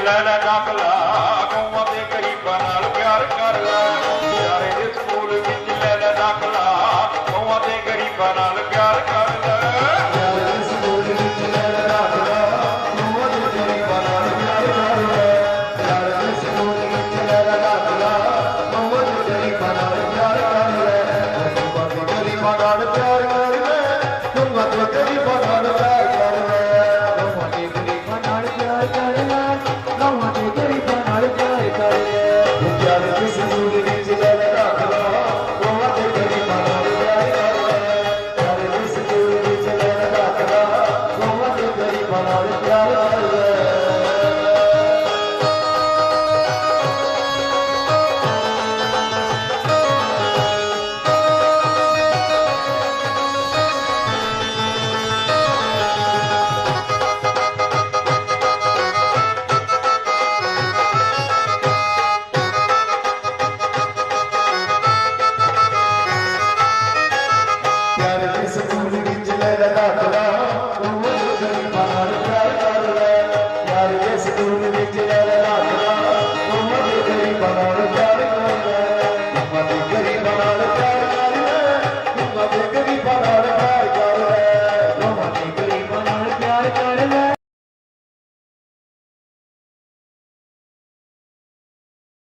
ਲੈ ਲੈ ਦਾਖਲਾ ਕੌਮਾਂ ਦੇ ਗਰੀਬਾਂ ਨਾਲ ਪਿਆਰ ਕਰ ਲੈ ਯਾਰੇ ਦੇ ਸਕੂਲ ਵਿੱਚ ਲੈ ਲੈ ਦਾਖਲਾ ਕੌਮਾਂ ਦੇ ਗਰੀਬਾਂ ਨਾਲ ਪਿਆਰ ਕਰ ਲੈ ਯਾਰੇ ਦੇ ਸਕੂਲ ਵਿੱਚ ਲੈ ਲੈ ਦਾਖਲਾ ਕੌਮਾਂ ਦੇ ਗਰੀਬਾਂ ਨਾਲ ਪਿਆਰ ਕਰ ਲੈ ਯਾਰੇ ਦੇ ਸਕੂਲ ਵਿੱਚ ਲੈ ਲੈ ਦਾਖਲਾ ਕੌਮਾਂ ਦੇ ਗਰੀਬਾਂ ਨਾਲ ਪਿਆਰ ਕਰ ਲੈ ਕੌਮਾਂ ਦੇ ਗਰੀਬਾਂ ਨਾਲ ਪਿਆਰ ਕਰ ਲੈ ਕੌਮਾਂ ਦੇ ਗਰੀਬਾਂ ਨਾਲ ਪਿਆਰ ਕਰ ਲੈ ਕੌਮਾਂ ਦੇ ਗਰੀਬਾਂ ਨਾਲ ਪਿਆਰ ਕਰ ਲੈ ਕੌਮਾਂ ਦੇ ਗਰੀਬਾਂ ਨਾਲ ਪਿਆਰ ਕਰ ਲੈ ਯਾਰੇ ਦੇ ਸਕੂਲ ਵਿੱਚ ਲੈ ਲੈ ਦਾਖਲਾ ਕੌਮਾਂ ਦੇ ਗਰੀਬਾਂ ਨਾਲ ਪਿਆਰ ਕਰ ਲੈ ਯਾਰੇ ਦੇ ਸਕੂਲ ਵਿੱਚ ਲੈ ਲੈ ਦਾਖਲਾ ਕੌਮਾਂ ਦੇ ਗਰੀਬਾਂ ਨਾਲ ਪਿਆਰ ਕਰ ਲੈ ਯਾਰੇ ਦੇ ਸਕੂਲ ਵਿੱਚ ਲੈ ਲੈ ਦਾਖਲਾ ਕੌਮਾਂ ਦੇ ਗਰੀਬਾਂ ਨਾਲ ਪਿਆਰ ਕਰ ਲੈ ਯਾਰੇ ਦੇ ਸਕੂਲ ਵਿੱਚ